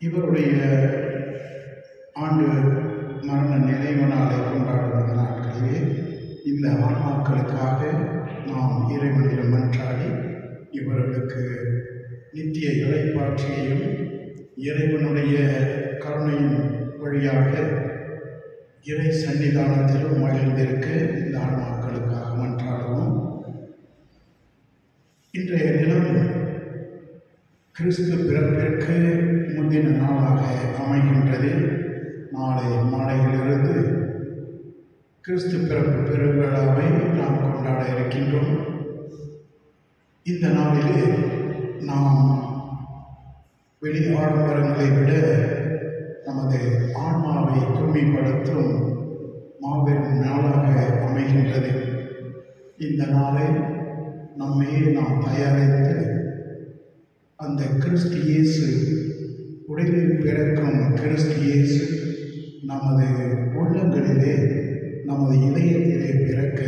இவருடைய ஆண்டு மரண நினைவு நாளை கொண்டாடும் நாட்களிலே இந்த ஆன்மாக்களுக்காக நாம் இறைவனிடம் மன்றாடி இவர்களுக்கு நித்திய இறைப்பாட்சியையும் இறைவனுடைய கருணையின் வழியாக இறை சன்னிதானத்திலும் மகிழ்ந்திருக்க இந்த ஆன்மாக்களுக்காக மன்றாடுவோம். இன்றைய தினம் கிறிஸ்து பிறப்பிற்கு முந்தின நாளாக அமைகின்றது. நாளை மாலையிலிருந்து கிறிஸ்து பிறப்பு பெருவிழாவை நாம் கொண்டாட இருக்கின்றோம். இந்த நாளிலே நாம் வெளி ஆடம்பரங்களை விட நமது ஆன்மாவை தூய்மைப்படுத்தும் மாபெரும் நாளாக அமைகின்றது. இந்த நாளை நம்மையே நாம் தயாரித்து அந்த கிறிஸ்து இயேசு உடலில் பிறக்கும் கிறிஸ்து இயேசு நமது உள்ளங்களிலே நமது இதயத்திலே பிறக்க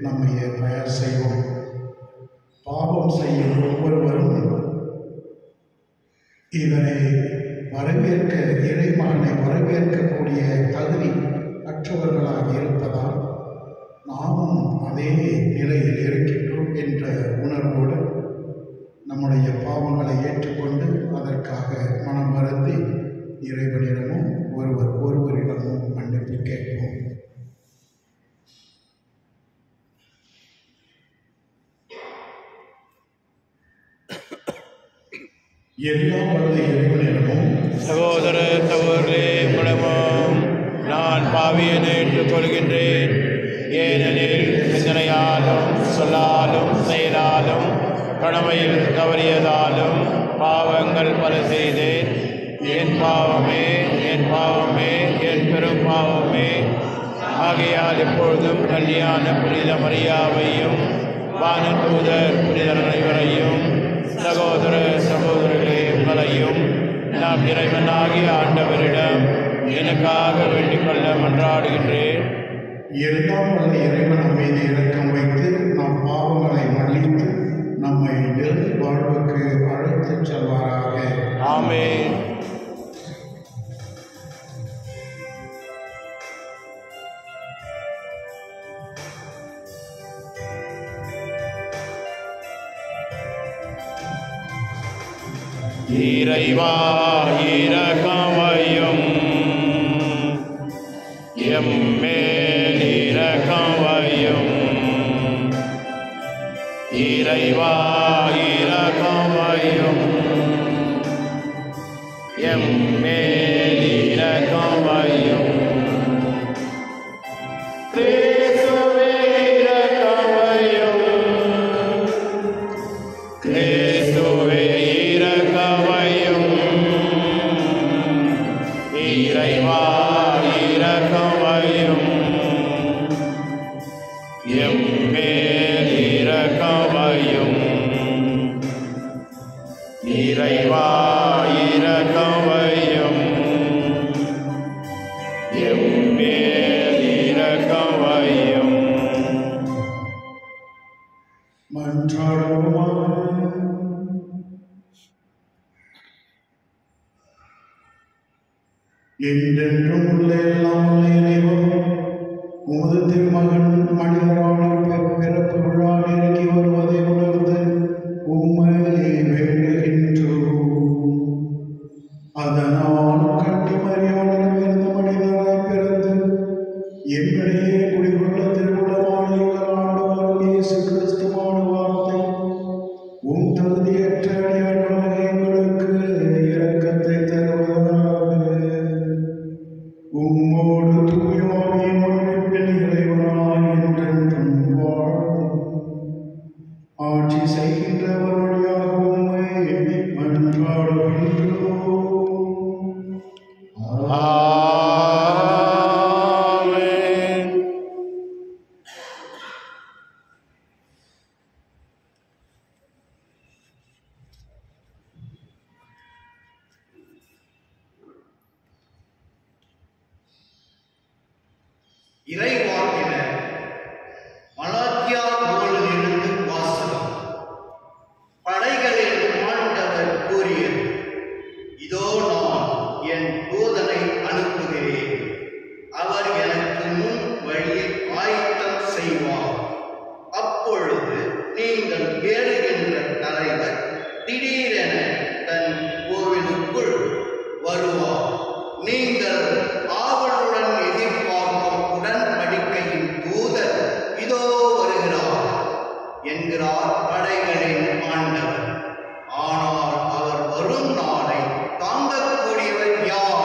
நம்மை தயார் செய்வோம். பாவம் செய்யும் ஒவ்வொருவரும் இதனை வரவேற்க இறைமகனை வரவேற்கக்கூடிய தகுதி அற்றவர்களாக இருப்பதால் நாமும் அதே நிலையில் இருக்கின்றோம் என்ற உணர்வோடு நம்முடைய பாவங்களை ஏற்றுக்கொண்டு அதற்காக மனம் வருந்தி இறைவனிடமும் ஒருவரிடமும் மன்னிப்பு கேட்போம். எல்லாம் வல்ல இறைவனிடமும் சகோதர சகோதரே உடமும் நான் பாவியனை ஏற்றுக்கொள்கின்றேன். ஏனெனில் சிந்தனையாலும் சொல்லாலும் செயலாலும் கடமையில் தவறியதாலும் பாவங்கள் பல செய்தேன். என் பாவமே என் பாவமே என் பெரும் பாவமே. ஆகையால் எப்பொழுதும் கல்யாண புனித மரியாவையும் வானதூதர் புனிதர் அனைவரையும் சகோதர சகோதரர்களே உங்களையும் நாம் இறைவனாகிய ஆண்டவரிடம் எனக்காக வேண்டிக் கொள்ள மன்றாடுகின்றேன். எல்லாம் வல்ல இறைவன் மீது இரக்கம் வைத்து நம் பாவங்களை மன்னித்து நம்மை நிலை வாழ்வுக்கு அழைத்துச் செல்வாராக. ஆமென். இறைவா இரக்கம் வையும், எம்மேல் இரக்கம் வையும். இறைவா இரக்கம் வையும், எம்மேல் இரக்கம் வையும். கிறிஸ்துவே இரக்கம் வையும், கிறிஸ்துவே இரக்கம் வையும். எம்மேல் இரக்கமையும். இறைவா இரக்கமையும். எம்மேல் இரக்கமையும். மன்றாடுவோமாக. என்றென்றும் உள்ள எல்லாம் உள்ள இறைவன் உமது திருமகன் மனிதரான பிறப்பு விழா நெருங்கி வருவதை உணர்ந்து உம்மை வேண்டுகின்றோம். அதனால் கட்டி மரியாதையில் இருந்த மனிதராய் பிறந்து என்னிடையே குடிகொண்ட திருவுளமான எங்கள் ஆண்டவர் இயேசு கிறிஸ்துவான வார்த்தை உம் தகுதியற்ற அடியார்களாக எங்களுக்கு இரக்கத்தை தருவதாக. உம்மோடு தூயாவின் ஒன்றிப்பில் இறைவனாய் என்றென்றும் வாழ்ந்து ஆட்சி செய்கின்றவர் வழியாக உம்மை மன்றாடுகின்றோம். ஆமென். இறைவாக்கினர் மலாக்கியா நூலிலிருந்து வாசகம். படைகளின் ஆண்டவர் கூறியது, இதோ நான் என் தூதனை அனுப்புகிறேன். அவர் எனக்கு முன் வழியை ஆயத்தம் செய்வார். அப்பொழுது நீங்கள் தேடுகின்ற தலைவர் திடீரென தன் கோவிலுக்குள் வருவார். நீங்கள் ஆவலுடன் எதிர்பார்க்கும் உடன்படிக்கையின் தூதர் இதோ வருகிறார் என்கிறார் படைகளின் ஆண்டவர். ஆனால் அவர் வரும் நாளை தாங்கக்கூடியவர் யார்?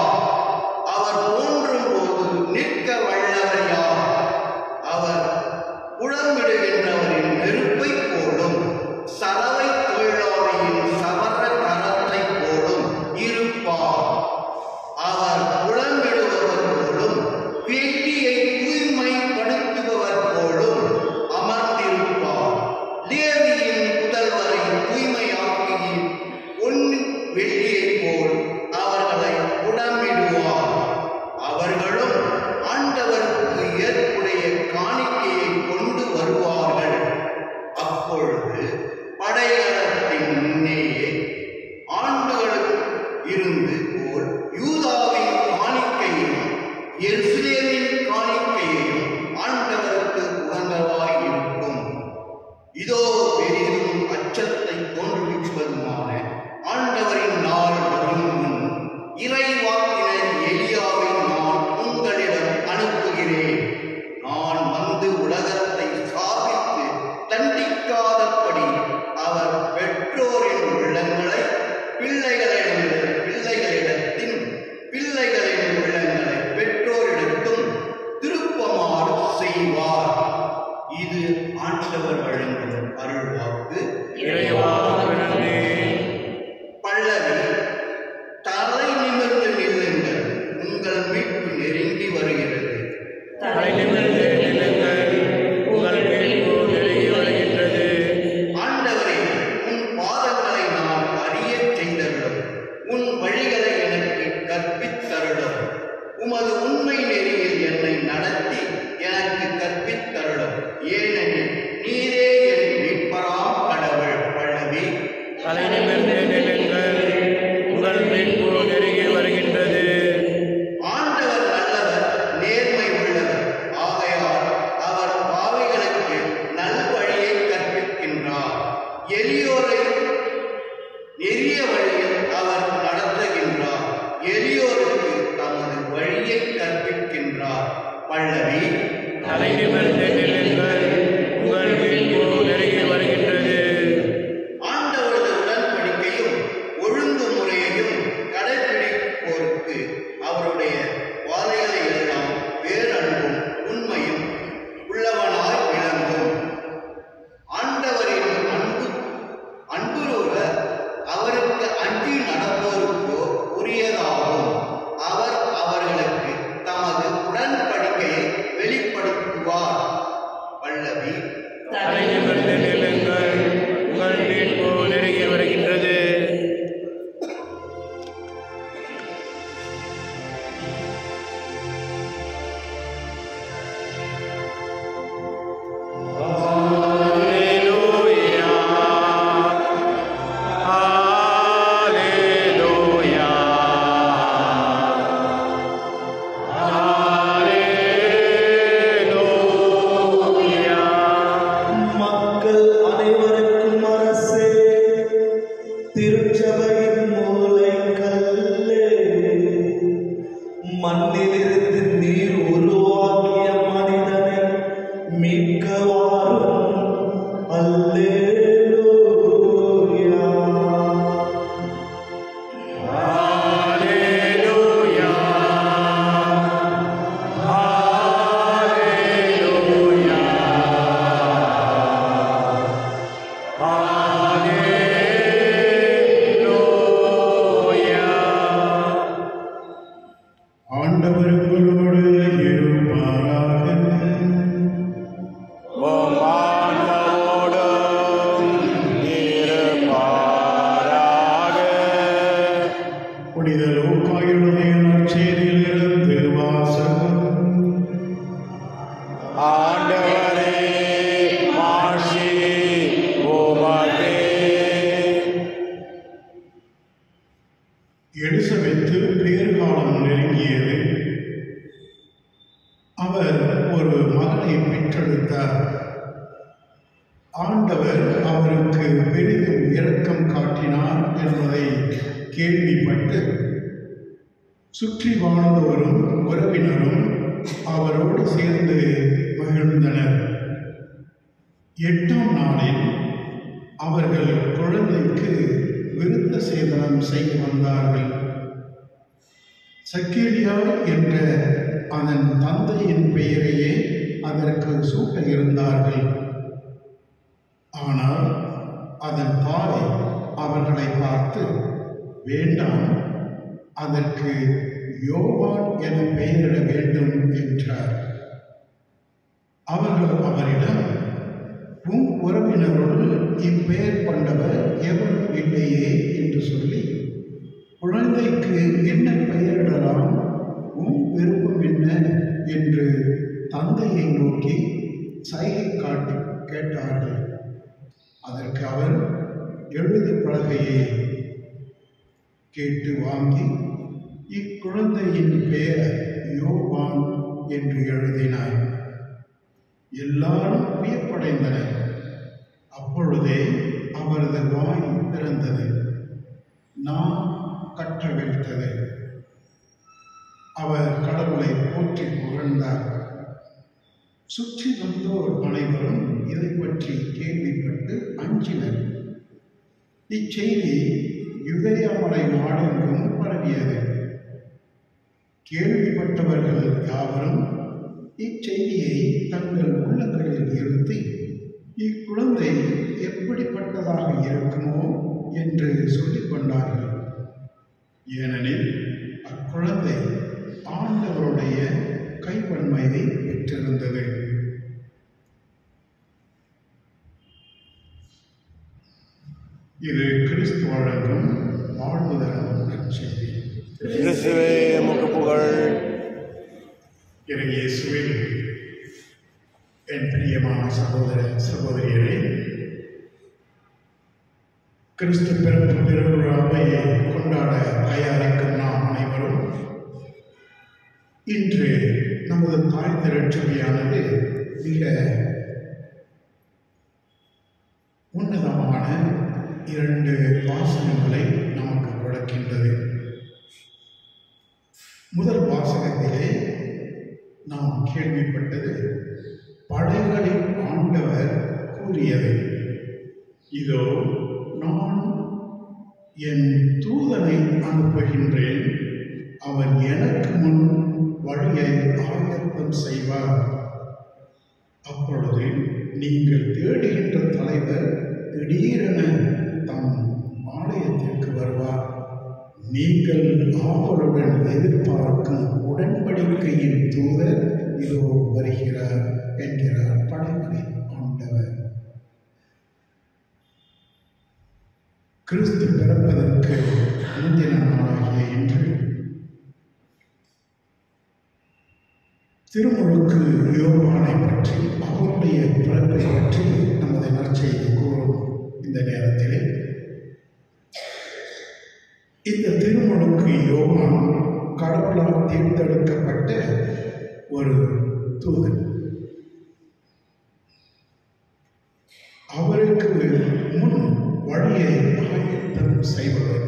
அவர் தோன்றும் போது நிற்க வல்லவர் யார்? அவர் புலம்பிடுகின்றவரின் நெருப்பை போலும் சலவை தொழிலாளியின் சவர கரத்தை போலும் இருப்பார். அவர் புலம்பிடுபவர் போலும் வேட்டியை தூய்மைப்படுத்துபவர் போலும் அமர்ந்திருப்பார். லேவியின் புதல்வரை தூய்மையாக்கி வெள்ளியை போல் அவர்களை புடமிடுவார். அவர்களும் ஆண்டவருக்கு ஏற்புடைய காணிக்கையை கொண்டு வருவார்கள். அப்பொழுது படைகளத்தின் முன்னேயே ஆண்டுகளுக்கு இருந்து போல் யூதாவின் காணிக்கையும் எருசலேமின் காணிக்கையையும் ஆண்டவருக்கு உகந்தவாய் இருக்கும். இதோ பெரிதும் அச்சத்தை தோன்றுவிப்பதுமான ஆண்டவரின் நாள் வரும் முன் இறைவாக்கினர் எலியாவை நான் உங்களிடம் அனுப்புகிறேன். நான் வந்து உலகத்தை சாபித்து தண்டிக்காதபடி அவர் பெற்றோரின் உள்ளங்களை பிள்ளைகளிடத்தின் பிள்ளைகளின் உள்ளங்களை பெற்றோரிடத்தும் திருப்பமாறு செய்வார். இது ஆண்டவர் வழங்கும் அருள்வாக்கு. பல்லவி. தலை நிமிர்ந்து நில்லுங்கள், உங்கள் மீட்பு நெருங்கி வருகிறது. ஆண்டவரே, உன் பாதங்களை நான் அறியச் செய்தருளும். உன் வழிகளை எனக்கு கற்பித்தருளும். உமது உண்மை நெறியில் என்னை நடத்தி எனக்கு கற்பித்தருளும். ஏனெனில் நீரே என் மீட்பராம் கடவுள். பல்லவி. உங்கள் மீட்பு நெருங்கி வருகின்றது. ஆண்டவர் நல்லவர், நேர்மை உள்ளவர். ஆகையால் அவர் பாவிகளுக்கு நல்வழியை கற்பிக்கின்றார். எளியோரை நெறிய வழியில் அவர் நடத்துகின்றார். எளியோருக்கு தமது வழியை கற்பிக்கின்றார். பல்லவி. தலை நிமிர்ந்து நில்லுங்கள், உங்கள் மீட்பு நெருங்கி வருகின்றது. ஆண்டவரது உடன்படிக்கையும் ஒழுங்குமுறையையும் கடைபிடிப்போருக்கு அவருடைய வாதைகளை எல்லாம் பேரன்பும் உண்மையும் உள்ளவனாய் விளங்கும். ஆண்டவரின் அன்பு உம் ஆன்மாவோடும் இருப்பாராக. புனித லூக்கா எழுதிய நற்செய்தியிலிருந்து வாசகம். ஆண்டவரே, மாட்சி உமக்கே. எலிசபெத்து பேறுகாலம் நெருங்கியது. அவர் ஒரு மகனை பெற்றெடுத்தார். ஆண்டவர் அவருக்கு பெரிதும் இரக்கம் காட்டினார் என்பதை கேள்விப்பட்டு சுற்றி வாழ்ந்தோரும் உறவினரும் அவரோடு சேர்ந்து மகிழ்ந்தனர். 8ஆம் நாளில் அவர்கள் குழந்தைக்கு விருத்த சேதனம் செய்து வந்தார்கள். சக்கேலியா என்ற அதன் தந்தையின் பெயரையே அதற்கு சூட்ட இருந்தார்கள். ஆனால் அதன் தாய் அவர்களை பார்த்து, வேண்டாம், அதற்கு யோவான் என பெயரிட வேண்டும் என்றார். அவர்கள் அவரிடம், உன் உறவினருள் இப்பெயர் கொண்டவர் எவரும் இல்லையே என்று சொல்லி, குழந்தைக்கு என்ன பெயரிடலாம், உன் விருப்பம் என்ன என்று தந்தையை நோக்கி சைகை காட்டி கேட்டார்கள். அதற்கு அவர் எழுது பலகையை கேட்டு வாங்கி இக்குழந்தையின் பெயர் யோவான் என்று எழுதினார். எல்லாரும் வியப்படைந்தனர். அப்பொழுதே அவரது வாய் திறந்தது, நாம் கற்றவிழ்த்தது. அவர் கடவுளை போற்றி புகழ்ந்தார். சுற்றி வந்தோர் அனைவரும் இதை பற்றி கேள்விப்பட்டு அஞ்சினர். இச்செய்தி யூதேயா மலை நாடெங்கும் பரவியது. கேள்விப்பட்டவர்கள் யாவரும் இச்செய்தியை தங்கள் உள்ளங்களில் இருத்தி, இக்குழந்தை எப்படிப்பட்டதாக இருக்குமோ என்று சொல்லிக் கொண்டார்கள். ஏனெனில் அக்குழந்தை ஆண்டவருடைய கைவன்மையை பெற்றிருந்தது. இது கிறிஸ்து வழங்கும் வாழ்வு தரும் நற்செய்தி. கிறிஸ்துவே உமக்கு புகழ். இயேசுவில் என் பிரியமான சகோதர சகோதரியரே, கிறிஸ்து பிறப்பு திருவிழாவை கொண்டாட தயாரிக்கும் நாம் அனைவரும் இன்று நமது தாய் திருச்சபையானது மிக உன்னதமான 2 வாசகங்களை நமக்கு கொடுக்கின்றது. முதல் வாசகத்திலே நாம் கேள்விப்பட்டது, படைகளின் ஆண்டவர் கூறியது, இதோ நான் என் தூதனை அனுப்புகின்றேன், அவர் எனக்கு முன் வழியை ஆயத்தம் செய்வார். அப்பொழுது நீங்கள் தேடுகின்ற தலைவர் திடீரென தம் ஆலயத்திற்கு வருவார். நீங்கள் ஆவலுடன் எதிர்பார்க்கும் உடன்படிக்கையின் தூதர் இதோ வருகிறார் என்கிறார் படைகளின் ஆண்டவர். கிறிஸ்து பிறப்பதற்கு முந்தின நாளாகிய இன்று திருமுழுக்கு யோவானை பற்றி, அவருடைய பிறப்பை பற்றி நமது நற்செய்தி கூறும் இந்த நேரத்திலே, இந்த திருமுழுக்கு யோவான் கடவுளால் தேர்ந்தெடுக்கப்பட்ட ஒரு தூதன். அவருக்கு முன் வழியை ஆயத்தம் செய்பவர்.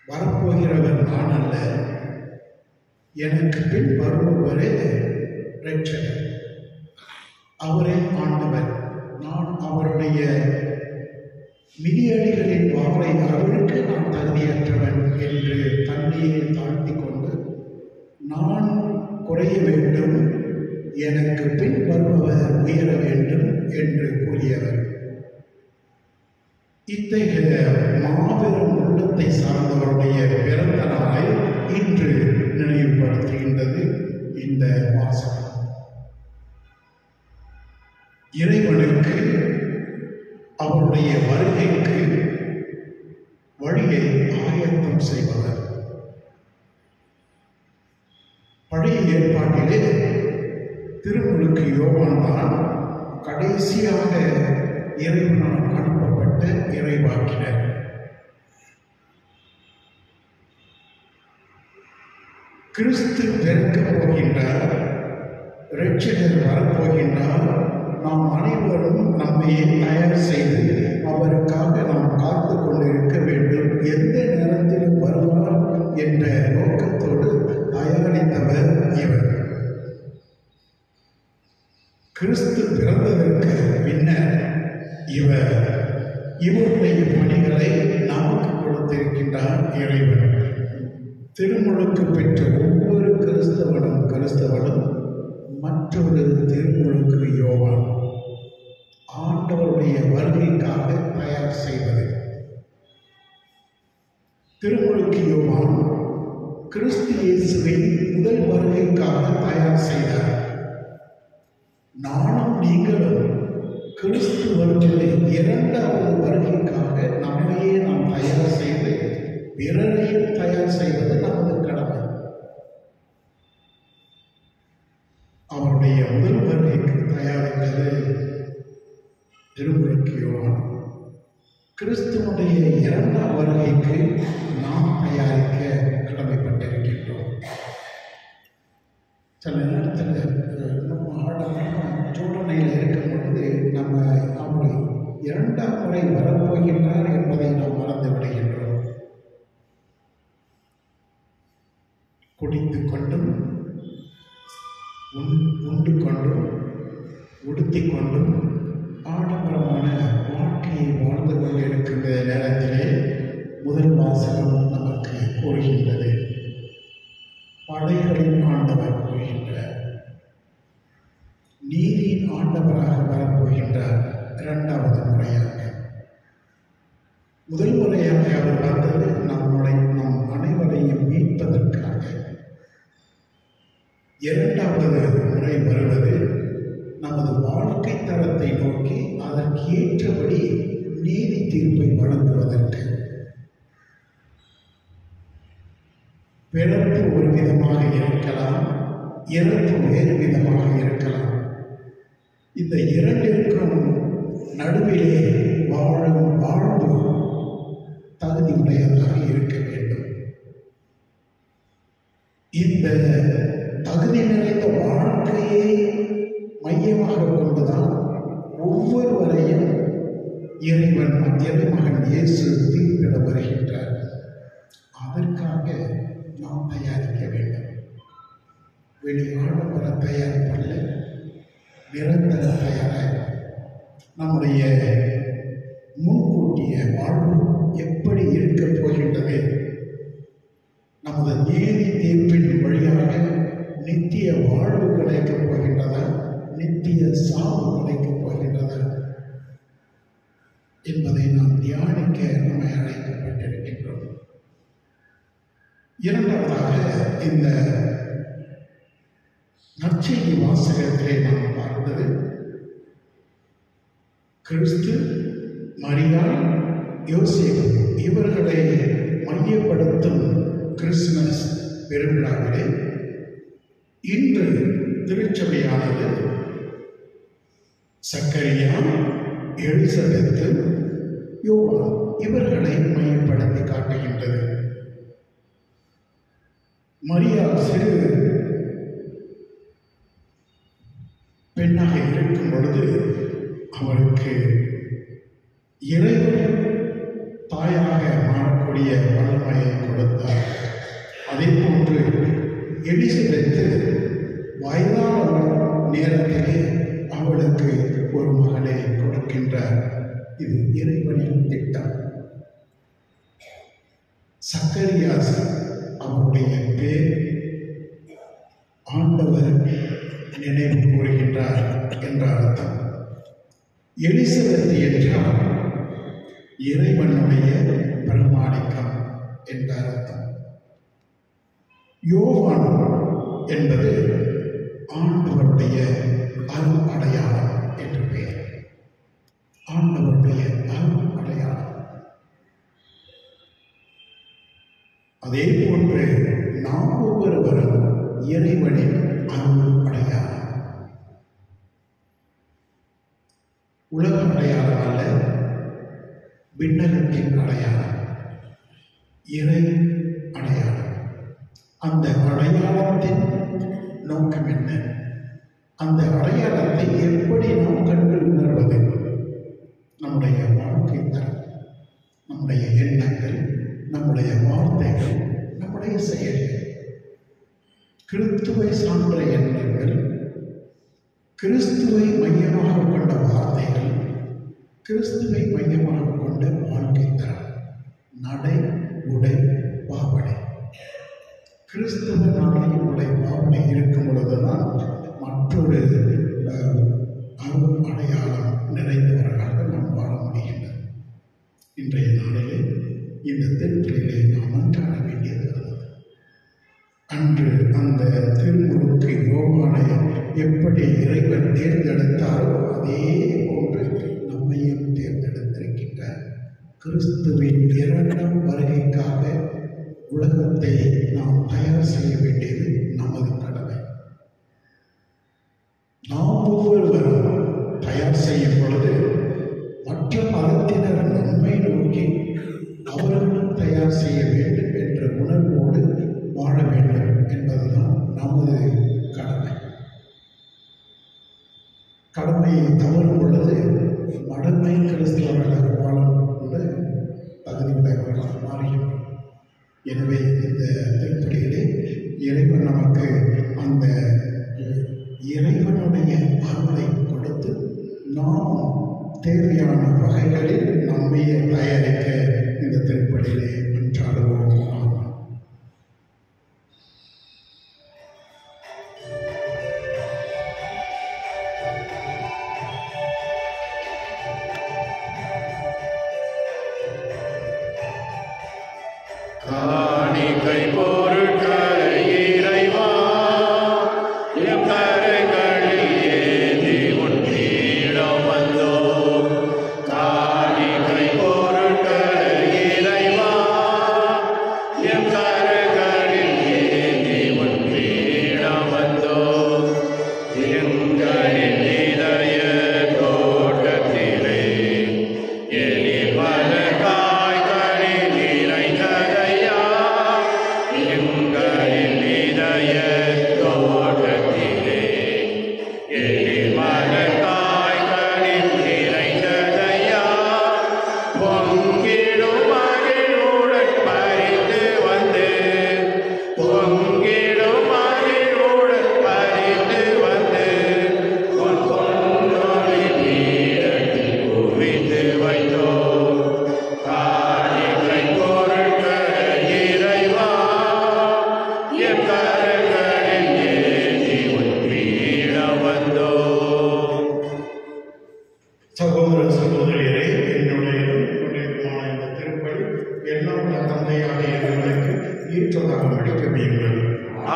வரப்போகிறவர் நான் அல்ல, எனக்கு பின் வருபவரே இரட்சகர், அவரே ஆண்டவர், நான் அவருடைய மிதியடிகளின் வாளை அருளுக்கு நான் தகுதியற்றவன் என்று தன்னையே தாழ்த்தி கொண்டு, நான் குறைய வேண்டும், எனக்கு பின் வருபவர் உயர வேண்டும் என்று கூறியவர். இத்தகைய மாபெரும் உள்ளத்தை சார்ந்தவருடைய பிறந்த நாளை இன்று நினைவுபடுத்துகின்றது இந்த வாசகம். இறைவனுக்கு அவருடைய வருகைக்கு வழியை ஆயத்தம் செய்பவர். பழைய ஏற்பாட்டிலே திருமுழுக்கு யோவான் தான் கடைசியாக இறைவனால் அனுப்பப்பட்ட இறைவாக்கினர். கிறிஸ்து பிறக்கப் போகின்றார், இரட்சகர் வரப்போகின்றார். நாம் அனைவரும் நம்மையே தயார் செய்து அவருக்காக நாம் காத்து கொண்டிருக்க வேண்டும். எந்த நேரத்தில் வருவார் என்ற நோக்கத்தோடு தயாரித்தவர் இவர். கிறிஸ்து பிறந்ததற்கு பின்னர் இவருடைய பணிகளை நமக்கு கொடுத்திருக்கின்றார் இறைவன். திருமுழுக்கு பெற்ற ஒவ்வொரு கிறிஸ்தவனும் மற்றொரு திருமுழுக்கு யோவான். ஆண்டவருடைய வருகைக்காக தயார் செய்வது. திருமுழுக்கு யோவான் கிறிஸ்து இயேசுவின் முதல் வருகைக்காக தயார் செய்தார். நானும் நீங்களும் கிறிஸ்து வருகையின் இரண்டாவது வருகைக்காக நம்மையே நாம் தயார் செய்து பிறரையும் தயார் செய்வது நமது கடமை. அவருடைய முதல் வருகைக்கு தயாரித்தது திருமுழுக்கு யோவான். கிறிஸ்துவனுடைய இரண்டாம் வருகைக்கு நாம் தயாரிக்க கடமைப்பட்டிருக்கின்றோம். சில நேரத்தில் நம்ம சோதனையில் இருக்கும் பொழுது நம்முடைய இரண்டாம் முறை வரப்போகின்றார் என்பதை நாம் மறந்து விடுகின்றோம். குடித்து கொண்டும் உண்டு கொண்டும் உடுத்தி கொண்டும் ஆடம்பரமான வாழ்க்கையை வாழ்ந்து கொண்டிருக்கின்ற நேரத்திலே முதல் வாசகம் நமக்கு கூறுகின்றது. படைகளின் ஆண்டவர் கூறுகின்றார், நீதியின் ஆண்டவராக வரப்போகின்றார். இரண்டாவது முறையாக, முதல் முறையாக அவர் வந்தது நம் அனைவரையும் மீட்பதற்காக. இரண்டாவது முறை வருவது நமது வாழ்க்கை தரத்தை நோக்கி அதற்கு ஏற்றபடி நீதி தீர்ப்பை வழங்குவதற்கு. பிறப்பு ஒரு விதமாக இருக்கலாம், இறப்பு வேறு விதமாக இருக்கலாம். இந்த இரண்டிற்கும் நடுவிலே வாழும் வாழ்வு தகுதியுடையதாக இருக்க வேண்டும். இந்த தகுதி நிறைந்த வாழ்க்கையை மையமாக கொண்டுதான் ஒவ்வொருவரையும் இறைமகன் இயேசு தீர்ப்பிட வருகின்றார். அதற்காக நாம் தயாரிக்க வேண்டும். வெளியாடம்பர தயாரிப்பல்ல, நிரந்தர தயாராக நம்முடைய முன்கூட்டிய வாழ்வு எப்படி இருக்கப் போகின்றது, நமது நீதி தீர்ப்பின் வழியாக நித்திய வாழ்வு கிடைக்கப் போகின்றதா, நித்திய சாவு கிடைக்கப் போகின்றதா என்பதை நாம் தியானிக்க நம்மை அழைக்கப்பட்டிருக்கின்றோம். இரண்டாவதாக, இந்த நற்செய்தி வாசகத்திலே நாம் பார்த்தது கிறிஸ்து, மரியாள், யோசேப்பு இவர்களை மையப்படுத்தும் கிறிஸ்துமஸ் பெருவிழாவிலே இன்று திருச்சபையானது சக்கரியா, எலிசபெத்து, யோவான் இவர்களை மையப்படுத்தி காட்டுகின்றது. மரியாள் சிறு பெண்ணாக இருக்கும் பொழுது அவருக்கு இறைவன் தாயாக மாறக்கூடிய வல்லமையை கொடுத்தார். அதே போன்று எலிசபெத்து வயதான நேரத்திலே அவளுக்கு ஒரு மகனை கொடுக்கின்றார். இது இறைவனின் திட்டம். சக்கரியாஸ் அவருடைய பேர் ஆண்டவர் நினைவு கூறுகின்றார் என்ற அர்த்தம். எலிசபெத் என்றால் இறைவனுடைய பிரமாணிக்கம் என்ற அர்த்தம். யோவான் என்பது ஆண்டவருடைய அருள் அடையாளம் என்று பெயர். அதே போன்று நாம் ஒவ்வொருவரும் இறைவனின் அருள் அடையாளம். உலக அடையாளம் அல்ல, விண்ணகத்தின் அடையாளம், இறை அடையாளம். அந்த அடையாளத்தின் நோக்கம் என்ன? அந்த அடையாளத்தை எப்படி நாம் கண்டு உணர்வது? நம்முடைய வாழ்க்கை தரம், நம்முடைய எண்ணங்கள், நம்முடைய வார்த்தைகள், நம்முடைய செயல்கள். கிறிஸ்துவை சார்ந்த எண்ணங்கள், கிறிஸ்துவை மையமாக கொண்ட வார்த்தைகள், கிறிஸ்துவை மையமாக கொண்ட வாழ்க்கை தரம், நடை, உடை, பாவனை. கிறிஸ்துவ நடை, உடை, பாவனை இருக்கும் பொழுதுதான் மற்றொரு அருள் அடையாளம் நிறைந்தவர்களாக நாம் வாழ முடிகின்றது. இன்றைய நாளிலே இந்த திருப்பலிலே நாம் மன்றாட வேண்டியது வருகிறது. அன்று அந்த திருமுழுக்கு யோவானை எப்படி இறைவன் தேர்ந்தெடுத்தாரோ அதே போன்று நம்மையும் தேர்ந்தெடுத்திருக்கின்றார். கிறிஸ்துவின் இரண்டாம் வருகைக்காக உலகத்தை நாம் தயார் செய்ய வேண்டியது நமது கடமை. நாம் ஒவ்வொருவரும் தயார் செய்யும் பொழுது மற்ற மதத்தினர் நம்மை நோக்கி அவர்களும் தயார் செய்ய வேண்டும் என்ற உணர்வோடு வாழ வேண்டும் என்பதுதான் நமது கடமை. கடமையை தவறும் பொழுது மடமை கிறிஸ்தவர்களாக வாழும் பொழுது தகுதியுடையவர்களாக மாறுகின்றோம். எனவே இந்த திருப்பலியிலே இறைவன் நமக்கு அந்த இறைவனுடைய அருளை கொடுத்து நாம் தேவையான வகைகளில் நம்மையே தயாரிக்க இந்த திருப்பலியிலே மன்றாடுவோம். காணிக்கை பொருட்களை இறைவா எம் கரங்களில் ஏந்தி உன் பீடம் வந்தோம். காணிக்கை பொருட்களை இறைவா எம் கரங்களில் ஏந்தி உன் பீடம் வந்தோம். எங்களின் இதய தோட்டத்திலே எலிபல காய்கறி நிறைந்ததையா, எங்களின் இதய தோட்டத்திலே எலிபல காய்கறி நிறைந்ததையா, பொங்கிடும் மகிழ்வுடன் பறித்து வந்து, பொங்கிடும் மகிழ்வுடன் பறித்து வந்து உன் பொன்னொழி பீடத்தில் குவித்து வைத்தோம். காணிக்கை பொருட்கள் இறைவா எம் கரங்களில் ஏந்தி உன் பீடம் வந்தோம். சகோதர சகோதரியரே, என்னுடையமான இந்த திருப்பலி எல்லாம் உள்ள தந்தையாக இறைவனுக்கு ஏற்றதாக முடிக்கவில்லை.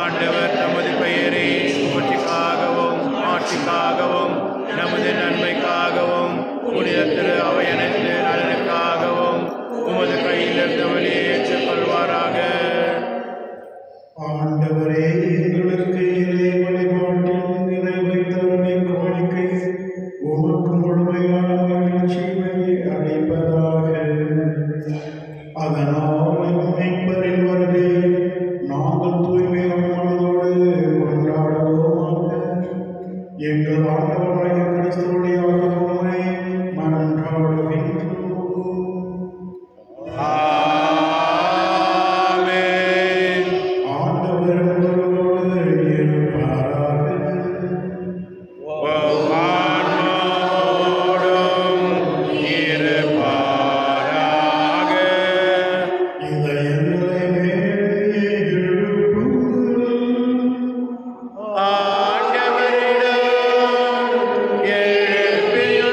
ஆண்டவர் நமது பெயரை புகழ்ச்சிக்காகவும் ஆட்சிக்காகவும் நமது நன்மைக்காகவும் புனித திரு அவையனைத்து நலனுக்காகவும் உமது கையில் இருந்தவழி ஏற்றுக்கொள்வாராக. ஆண்டவரே, எங்களுக்கு இறை வழிபாட்டில் நிறைவை தருமை காணிக்கை உமக்கு முழுமையான மகிழ்ச்சியை அளிப்பதாக. அதனால் மீட்பரின் வருகை நாங்கள் தூய்மையான மனதோடு கொண்டாடுவோமாக. எங்கள் ஆண்டவராகிய கிறிஸ்து வழியாக உம்மை மன்றாடுகின்றோம். ஆமென். ஆண்டவர் உங்களோடு இருப்பாராக. உம் ஆன்மாவோடும் இருப்பாராக. இதயங்களை மேலே எழுப்புங்கள். ஆண்டவரிடம் எழுப்பியுள்ளோம்.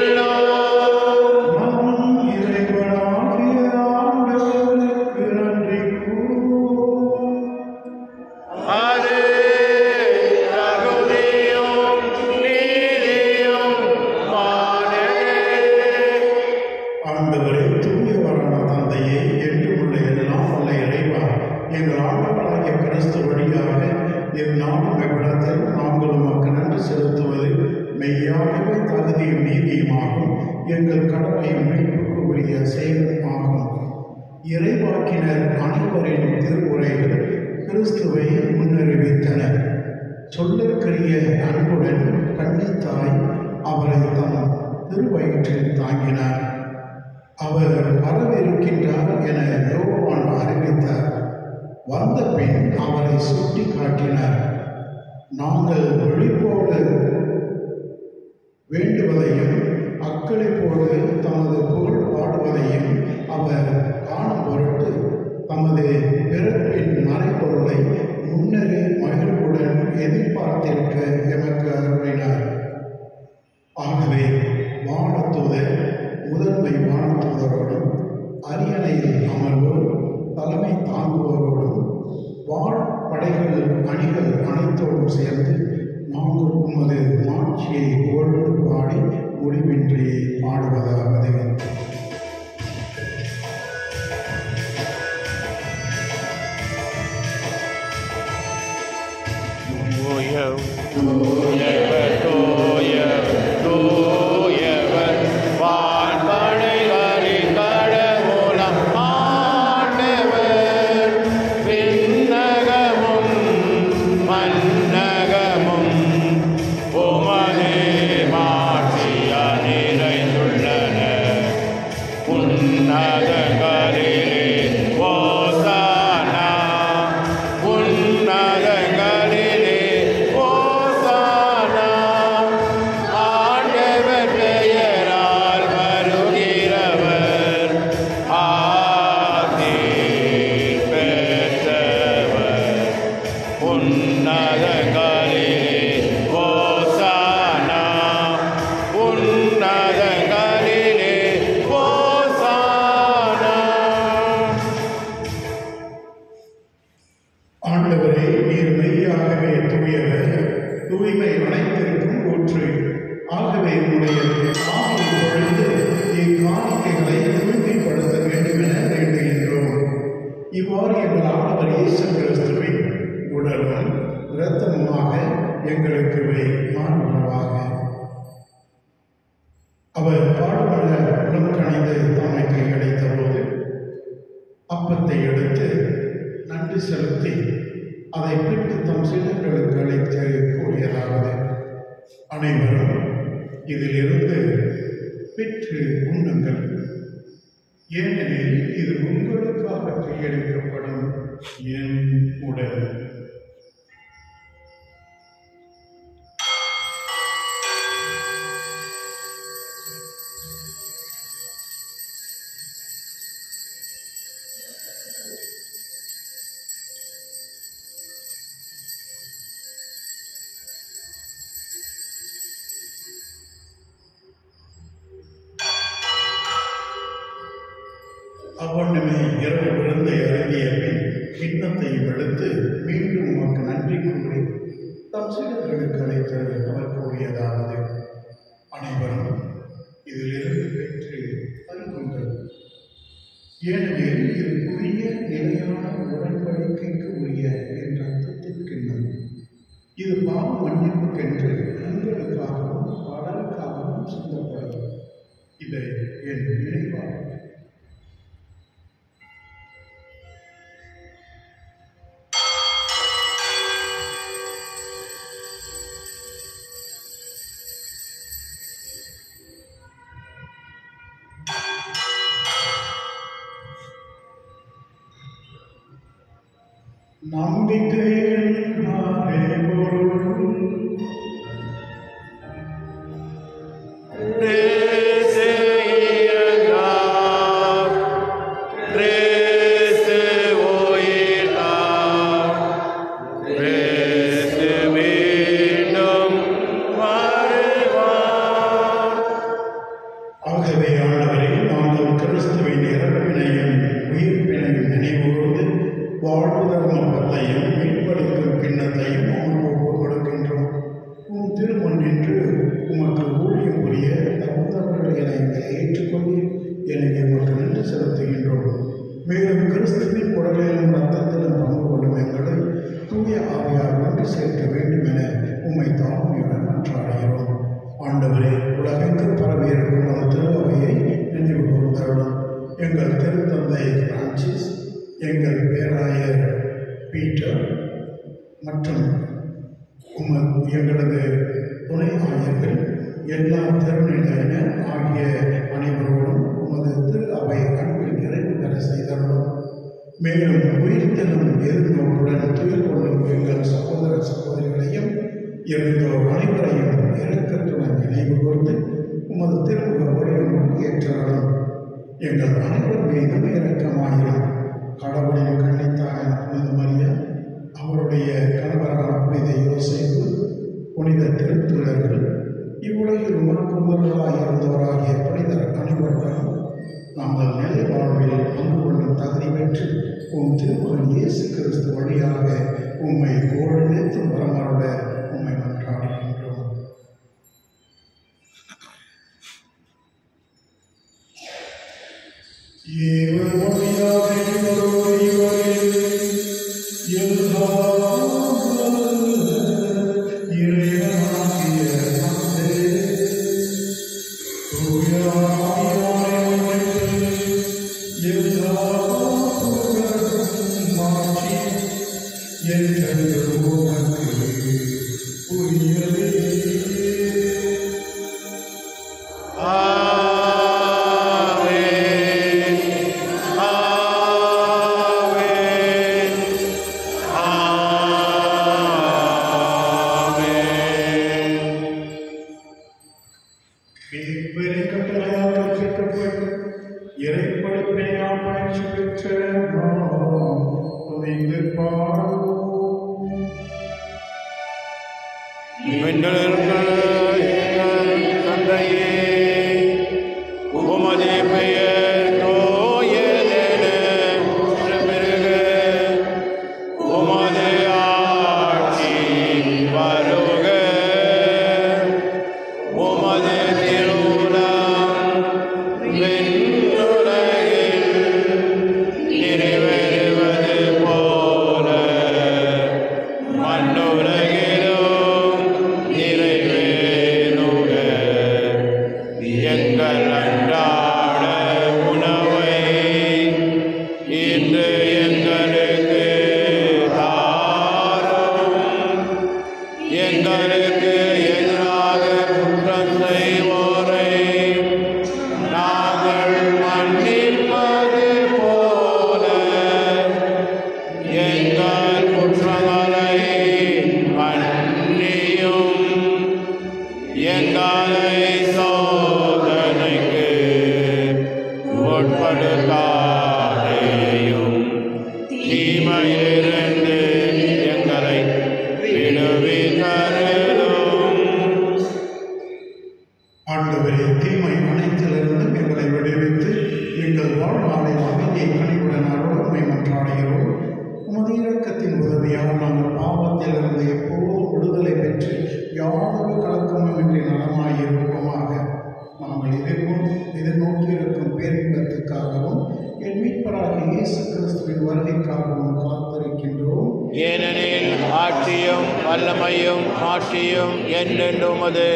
மெய்யாகவே தகுதியும் நீதியுமாகும், எங்கள் கடமையும் மீட்புக்கு உரிய செயலுமாகும். இறைவாக்கினர் அனைவரின் திருவுரைகள் கிறிஸ்துவை முன்னறிவித்தன. சொல்லற்கரிய அன்புடன் கன்னித்தாய் அவரை தம் திருவயிற்றில் தாங்கினார். அவர் வரவிருக்கின்றார் என யோவான் அறிவித்தார். வந்த பின் அவரை சுட்டி காட்டினார். நாங்கள் விழிப்போடு வேண்டுவதையும் அக்களிப்போடு தமது புகழ் பாடுவதையும் அவர் காணும் பொருட்டு தமது பிறப்பின் மறைபொருளை முன்னரே மகிழ்வுடன் எதிர்பார்த்திருக்க எமக்கு அருளினார். ஆகவே வானதூதர் முதன்மை வானதூதரோடும் அரியணையில் அமர்வோர் தலைமை தாங்குவோரோடும் வாழ்படைகள் அணிகள் அனைத்தோடும் சேர்ந்து நாங்கள் உமது மாட்சியை புகழ்ந்து பாடி முடிவின்றி பாடுவதாவது. ஆண்டவரே, நீர் மெய்யாகவே தூயவர், தூய்மை அனைத்திற்கும் ஊற்று. ஆகவே உடைய ஆவி பொழுது இக்காணிக்கைகளை தூய்மைப்படுத்த வேண்டும் என வேண்டுகின்றோம். இவ்வாறு எங்கள் ஆண்டவர் இயேசு கிறிஸ்துவின் உடலும் இரத்தமுமாக எங்களுக்கு மாறுவனவாக. அவர் பாடுபட உளம் கணிந்து தம்மை கையளித்த போது அப்பத்தை எடுத்து நன்றி செலுத்தி அதை பிட்டு தம் சீடர்களுக்கு அளித்து கூறியதாவது: அனைவரும் இதிலிருந்து பெற்று உண்ணுங்கள், ஏனெனில் இது உங்களுக்காக கையளிக்கப்படும் என் உடல். அவ்வண்ணமே இரவு விருந்தை அருந்திய பின் கிண்ணத்தையும் எடுத்து மீண்டும் உமக்கு நன்றி கூறி தம் சீடர்களுக்கு அழைத்து அவர் கூறியதாவது: அனைவரும் இதிலிருந்து பெற்று அருகுங்கள், ஏனெனில் இது புதிய நிலையான உடன்படிக்கைக்கு உரிய என் ரத்தத்தின் கிண்ணம். இது பாவ மன்னிப்புக்கென்று உங்களுக்காகவும் பலருக்காகவும் சிந்தப்படும். இதை என் நினைவாக நம்பிக்கையின் பொருள் ஆகவே ஆண்டவரே, நாங்கள் கிறிஸ்துவின் இறப்பினையும் உயிர்ப்பினையும் நினைவுகூர்ந்து வாழ்வுதரும் அப்பத்தையும் மீட்பளிக்கும் கிண்ணத்தையும் உமக்கு ஒப்புக் கொடுக்கின்றோம். உம் திருமண் நின்று உமக்கு ஊழியம் புரிய தகுந்தவர்கள் என ஏற்றுக்கொண்டு எனக்கு உமக்கு நன்றி செலுத்துகின்றோம். மேலும் கிறிஸ்துவின் உடலிலும் ரத்தத்திலும் பங்கு கொள்ளும் எங்களை தூய ஆவியார் ஒன்று சேர்க்க வேண்டும் என உம்மை தாழ்மையுடன் மன்றாடுகிறோம். ஆண்டவரே, உலகெங்கும் பரவியிருக்கும் அந்த திருவையை நினைவு கூர்ந்தருளும். எங்கள் திருத்தந்தை பிரான்சிஸ், எங்கள் பேராயர் பீட்டர் மற்றும் எங்களது துணை ஆயர்கள், எல்லா திருநிலையினர் ஆகிய அனைவரோடும் உமது திரு அவை அன்பில் நிறைவு பெற செய்தருளும். மேலும் உயிர்த்தெழும் எதிர்நோக்குடன் துயில் கொள்ளும் எங்கள் சகோதர சகோதரிகளையும் இருந்தோர் அனைவரையும் இரக்கத்துடன் நினைவு கூர்ந்து உமது திருமுக ஒளியும் ஏற்றருளும். எங்கள் அனைவர் மீதும் இரக்கமாயிரும். கடவுளின் கன்னித்தாயான புனித மரியா, அவருடைய கணவரான புனித யோசேப்பு, புனித திருத்துதர்கள், இவ்வுலகில் உமக்கு முதல்வராக இருந்தவராகிய புனிதர் அனைவருடனும் நாங்கள் நிலை வாழ்வில் பங்கு கொள்ளும் தகுதி பெற்று உம் திருமகன் இயேசு கிறிஸ்து வழியாக உம்மை ஓரணித்து வரமருள உம்மை மன்றாடுகின்றோம். ஆண்டவரே, தீமை அனைத்திலிருந்தும் எங்களை விடுவித்து எங்கள் வாழ்நாளை அமைதியை கனிவுடன் அருளமை மன்றாடுகிறோம். உமது இரக்கத்தின் உதவியால் நாங்கள் பாவத்திலிருந்து எப்போதும் விடுதலை பெற்று யாதொரு கலக்கமுமின்றி நலமாயிருப்போமாக. நாங்கள் எதிர்நோக்கியிருக்கும் பேரின்பத்துக்காகவும் என் மீட்பராகிய இயேசு கிறிஸ்துவின் வருகைக்காகவும் காத்திருக்கின்றோம். ஏனெனில் ஆட்சியும் வல்லமையும் ஆட்சியும் என்றென்றும் உமது.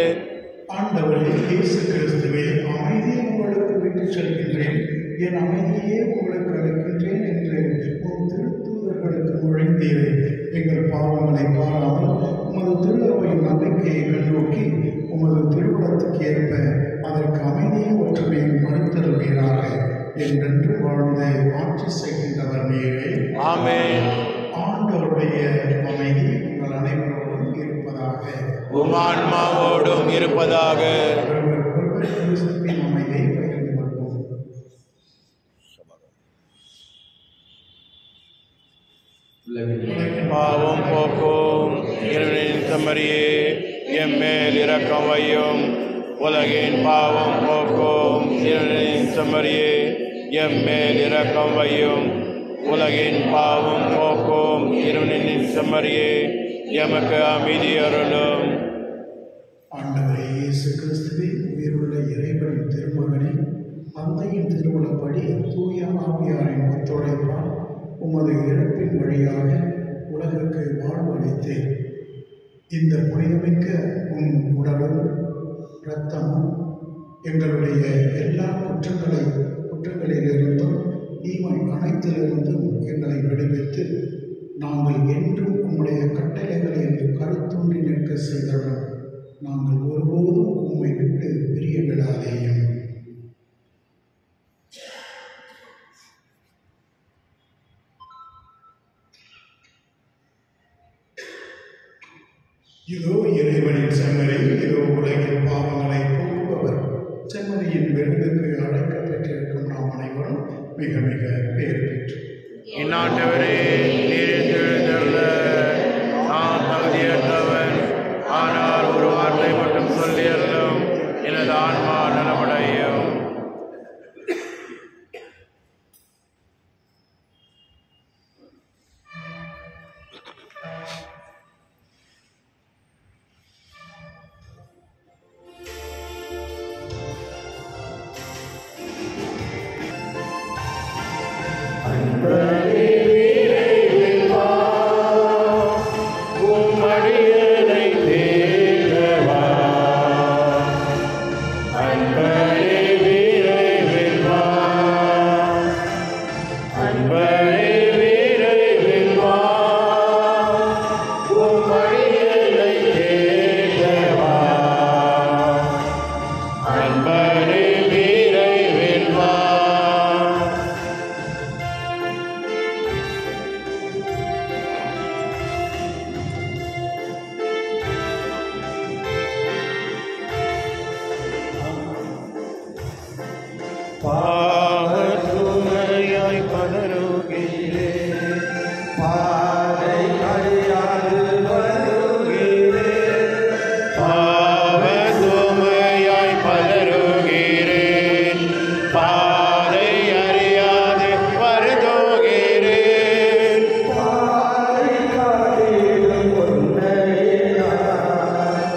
ஆண்டவரே இயேசு கிறிஸ்துவே, அமைதியை உங்களுக்கு விட்டுச் செல்கின்றேன், என் அமைதியே உங்களுக்கு அளிக்கின்றேன் என்று உம் திருத்தூதர்களுக்கு மொழிந்தீரே. எங்கள் பாவங்களை பாராமல் உமது திருவையின் நம்பிக்கையை கண்ணோக்கி உமது திருவுளத்துக்கு ஏற்ப அதற்கு அமைதியை ஒற்றுமையை மறுத்தருவீராக. என்றென்று வாழ்ந்து ஆட்சி செய்கின்றவர் நீரே. ஆமென். ஆண்டவருடைய அமைதி உங்கள் அனைவரோடும் இருப்பதாக. உமான்மாவோடும் இருப்பதாக. கிறிஸ்துவின் அமைதியை பகிர்ந்து கொள்வோம். பாவம் போக்கும் இறைவனின் செம்மறியே, எம்மேல் இரக்கம் வையும். உலகின் பாவம் போக்கும் இறைவனின் செம்மறியே, எம்மேல் இரக்கம் வையும். உலகின் பாவம் போக்கும் இறைவனின் செம்மறியே, எமக்கு அமைதி அருளும். ஆண்டவரே இயேசு கிறிஸ்துவே, உயிருள்ள இறைவனின் திருமகனே, தந்தையின் திருவுளப்படி தூய ஆவியாரின் ஒத்துழைப்பால் உமது இறப்பின் வழியாக உலகிற்கு வாழ்வு அளித்தேன். இந்த புனிதமிக்க உம் உடலும் இரத்தமும் எங்களுடைய எல்லா குற்றங்களிலிருந்தும் தீமை அனைத்திலிருந்தும் எங்களை விடுவித்து நாங்கள் என்றும் உம்முடைய கட்டளைகளில் கருத்தூன்றி நிற்க செய்தவன் நாங்கள் ஒருபோதும் உம்மை விட்டு பிரிய விடாதேயும். இதோ இறைவனின் செம்மறி, இதோ உலகின் பாவங்களை போக்குபவர். செம்மறியின் விருதுக்கு அழைக்கப்பட்டிருக்கும் நாம் அனைவரும் மிக மிக பெயர் பெற்று இந்நாட்டவரே நீர் எழுந்தருள நான் தகுதியற்றவன், ஆனால் ஒரு வார்த்தை மட்டும் சொல்லியல்லும் எனது ஆன்மா நலமடையும். பாவத்துமையாய் பதறுகிறேன், பாதை அறியாது வருகிறேன். பாவத்துமையாய் பதறுகிறேன், பாதை அறியாது வருகிறேன். பாதை காட்டிடும் உன்னையே,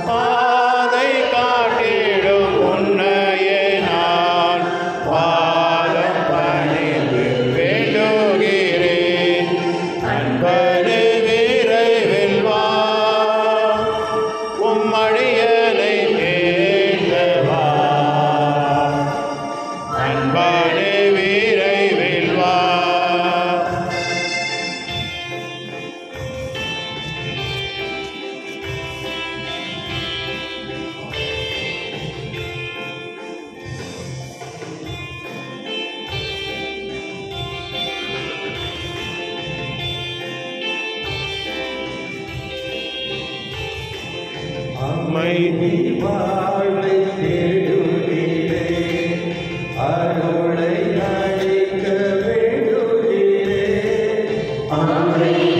பாதை காட்டிடும் உன்னையே நான் பாதம் பணிந்து வேண்டுகிறேன். அன்பரே விரைவில் வா, உம் அடியனை கேட்கவா. அன்பரே விரைவில் வா. அமைதி வாழ்வை தேடுகிறேன், அருளை அளிக்க வேண்டுகிறேன். அமைதி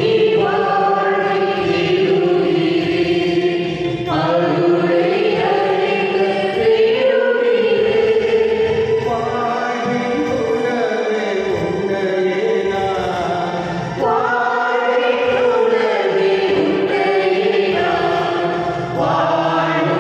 வாழ்வை தேடுகிறேன், அருளை அளிக்க வேண்டுகிறேன். வாழ்வின் உணவே உன்னையே நான், வாழ்வின் உணவே உன்னையே நான், வாழ்வு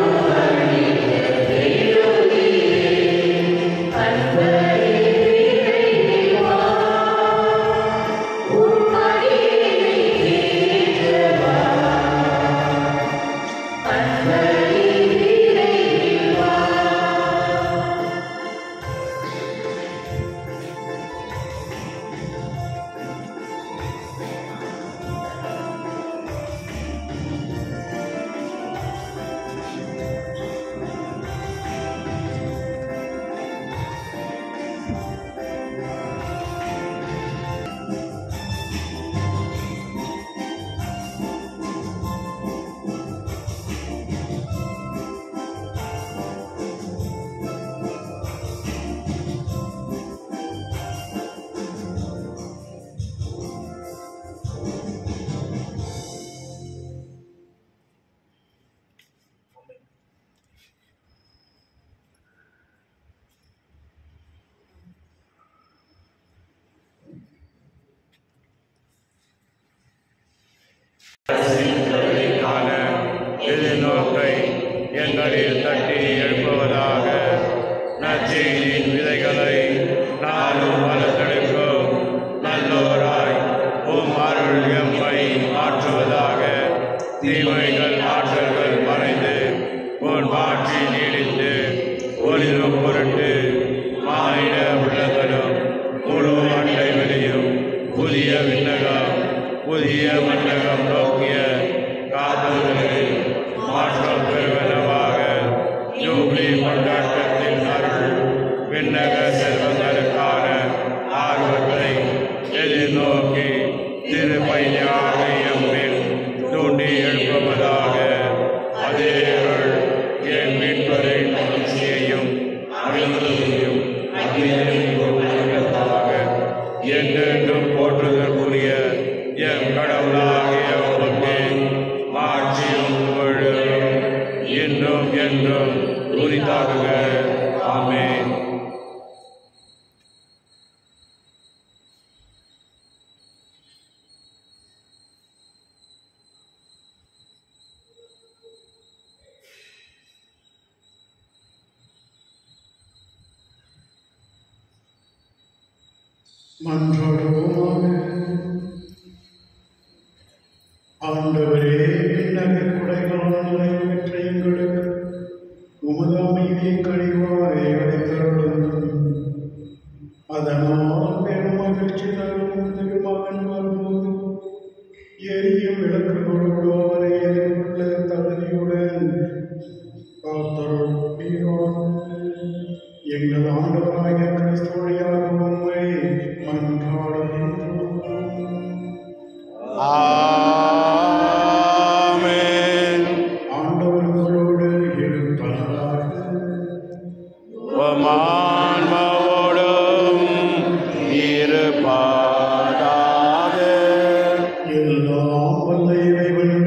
கொண்டாட்டத்தின் அருள் விண்ணக செல்வங்களுக்கான ஆர்வத்தை எதிர்நோக்கி திருப்பையாகையும் தூண்டி எழுப்புவதாக. அதே அருள் என் மீட்பரின் மகிழ்ச்சியையும் அகிலத்தையும் என்றென்றும் போற்றுதற்குரிய என் கடவுளாகிய உமக்கே ஆட்சியும் புகழும் என்றும் என்றும் உரித்தாகுக. ஆமென். மன்றாடுவோமாக. ஆண்டவரே, விண்ணக குடைகளால் நிறைவேற்ற எங்களுக்கு உமது அமைதியை கழிவாய் அளித்தருளும். அதனால் பெரும் மகிழ்ச்சி தரும் திருமகன் வரும்போது எரியும் விளக்குகளோடு அவரை எதிர்கொள்ள தகுதியுடன் காத்தருள்வீராக. எங்கள் ஆண்டவராகிய கிறிஸ்து வழியாக உம்மை மன்றாடுகின்றோம். ஆமென். ஆண்டவர் உங்களோடு இருப்பாராக. ஆன்மாவோடும் இருப்பாராக. எல்லாம் வல்ல இறைவன்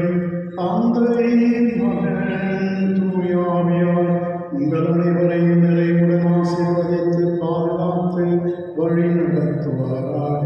தந்தை, மகன், தூய ஆவியார் உங்கள் அனைவரையும் நிறைவுடன் ஆசீர்வதித்து பாதுகாத்து வழி நடத்துவாராக.